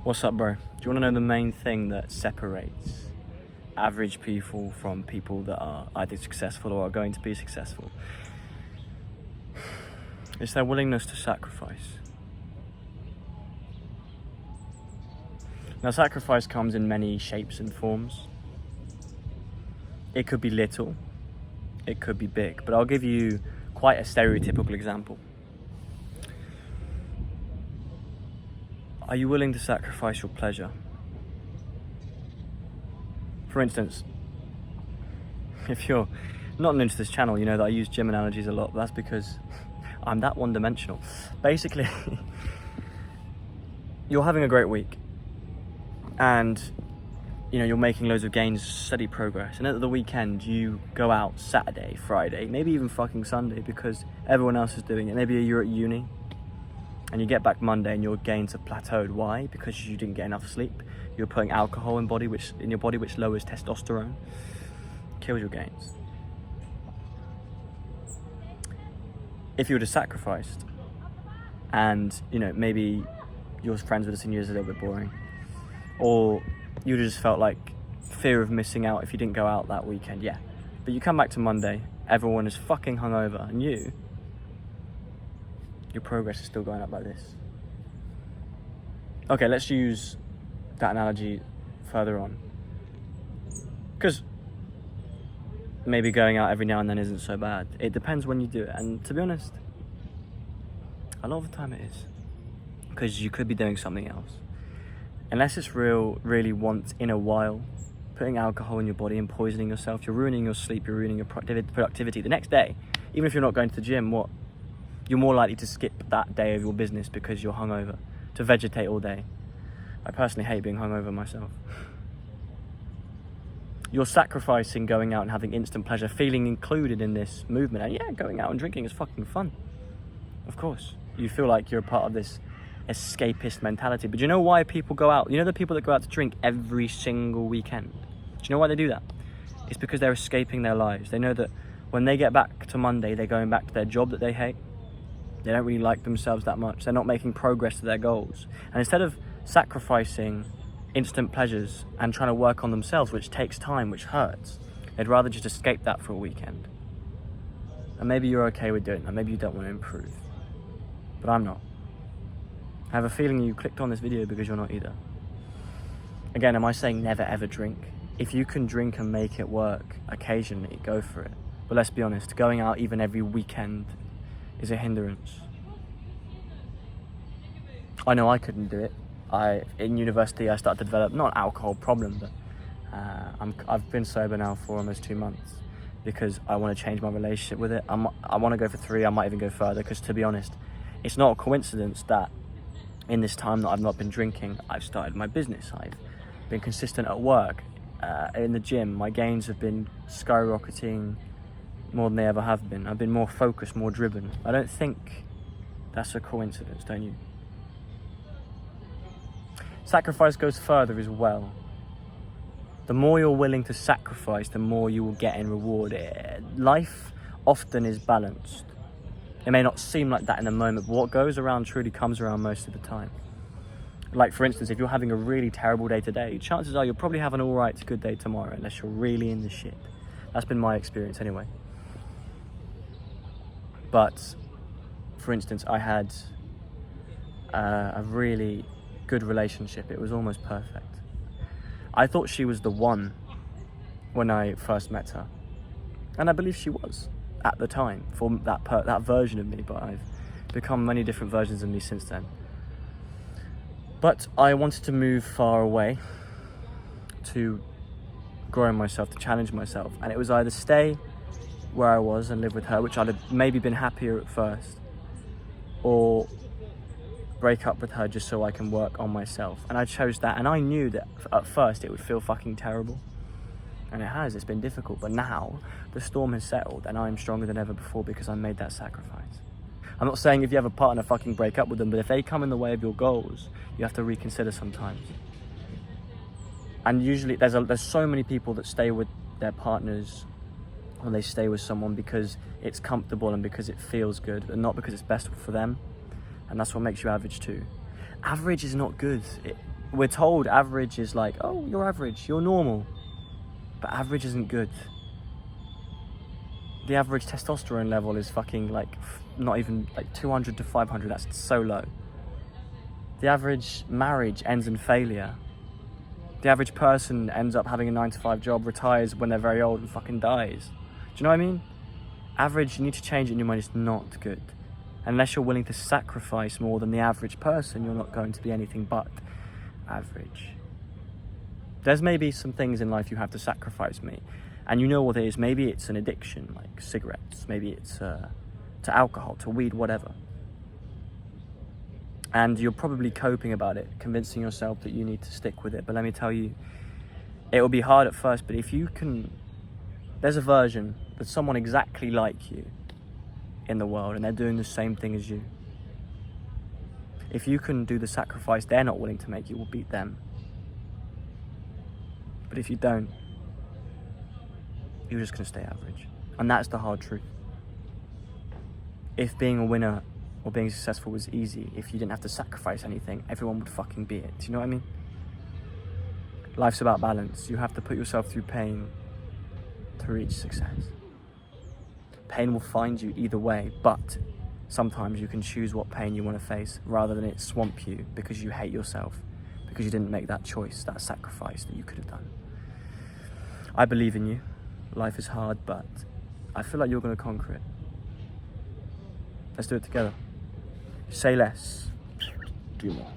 What's up, bro? Do you want to know the main thing that separates average people from people that are either successful or are going to be successful? It's their willingness to sacrifice. Now, sacrifice comes in many shapes and forms. It could be little, it could be big, but I'll give you quite a stereotypical example. Are you willing to sacrifice your pleasure? For instance, if you're not new to this channel, you know that I use gym analogies a lot, but that's because I'm that one-dimensional. Basically, you're having a great week and you're making loads of gains, steady progress, and at the weekend you go out Saturday, Friday, maybe even fucking Sunday because everyone else is doing it. Maybe you're at uni and you get back Monday and your gains have plateaued. Why? Because you didn't get enough sleep. You're putting alcohol in your body which lowers testosterone, kills your gains. If you would have sacrificed and maybe your friends would have seen you as a little bit boring, or you would have just felt like fear of missing out if you didn't go out that weekend, yeah. But you come back to Monday, everyone is fucking hungover, and your progress is still going up like this. Okay, let's use that analogy further on. Because maybe going out every now and then isn't so bad. It depends when you do it, and to be honest, a lot of the time it is. Because you could be doing something else. Unless it's really once in a while, putting alcohol in your body and poisoning yourself, you're ruining your sleep, you're ruining your productivity. The next day, even if you're not going to the gym, you're more likely to skip that day of your business because you're hungover, to vegetate all day. I personally hate being hungover myself. You're sacrificing going out and having instant pleasure, feeling included in this movement. And yeah, going out and drinking is fucking fun. Of course. You feel like you're a part of this escapist mentality. But do you know why people go out? You know the people that go out to drink every single weekend? Do you know why they do that? It's because they're escaping their lives. They know that when they get back to Monday, they're going back to their job that they hate. They don't really like themselves that much. They're not making progress to their goals. And instead of sacrificing instant pleasures and trying to work on themselves, which takes time, which hurts, they'd rather just escape that for a weekend. And maybe you're okay with doing that. Maybe you don't want to improve. But I'm not. I have a feeling you clicked on this video because you're not either. Again, am I saying never ever drink? If you can drink and make it work occasionally, go for it. But let's be honest, going out even every weekend is a hindrance. I know I couldn't do it. In university, I started to develop, not an alcohol problem, but I've been sober now for almost 2 months because I want to change my relationship with it. I want to go for 3, I might even go further, because to be honest, it's not a coincidence that in this time that I've not been drinking, I've started my business. I've been consistent at work, in the gym. My gains have been skyrocketing more than they ever have been. I've been more focused, more driven. I don't think that's a coincidence, don't you? Sacrifice goes further as well. The more you're willing to sacrifice, the more you will get in reward. Life often is balanced. It may not seem like that in the moment, but what goes around truly comes around most of the time. Like, for instance, if you're having a really terrible day today, chances are you'll probably have an alright to good day tomorrow, unless you're really in the shit. That's been my experience anyway. But, for instance, I had a really good relationship. It was almost perfect. I thought she was the one when I first met her. And I believe she was at the time for that version of me, but I've become many different versions of me since then. But I wanted to move far away to grow myself, to challenge myself. And it was either stay where I was and live with her, which I'd have maybe been happier at first, or break up with her just so I can work on myself. And I chose that, and I knew that at first it would feel fucking terrible. And it has, it's been difficult, but now the storm has settled and I'm stronger than ever before because I made that sacrifice. I'm not saying if you have a partner, fucking break up with them, but if they come in the way of your goals, you have to reconsider sometimes. And usually there's so many people that stay with their partners, or they stay with someone because it's comfortable and because it feels good, and not because it's best for them. And that's what makes you average too. Average is not good. we're told average is like, oh, you're average, you're normal. But average isn't good. The average testosterone level is fucking like, not even like 200 to 500, that's so low. The average marriage ends in failure. The average person ends up having a 9-to-5 job, retires when they're very old and fucking dies. Do you know what I mean? Average, you need to change it in your mind, it's not good. Unless you're willing to sacrifice more than the average person, you're not going to be anything but average. There's maybe some things in life you have to sacrifice, mate. And you know what it is. Maybe it's an addiction, like cigarettes. Maybe it's to alcohol, to weed, whatever. And you're probably coping about it, convincing yourself that you need to stick with it. But let me tell you, it will be hard at first, but if you can... There's a version that's someone exactly like you in the world, and they're doing the same thing as you. If you can do the sacrifice they're not willing to make, you will beat them. But if you don't, you're just going to stay average. And that's the hard truth. If being a winner or being successful was easy, if you didn't have to sacrifice anything, everyone would fucking be it. Do you know what I mean? Life's about balance. You have to put yourself through pain to reach success. Pain will find you either way, but sometimes you can choose what pain you want to face rather than it swamp you because you hate yourself, because you didn't make that choice, that sacrifice that you could have done. I believe in you. Life is hard, but I feel like you're going to conquer it. Let's do it together. Say less, do more.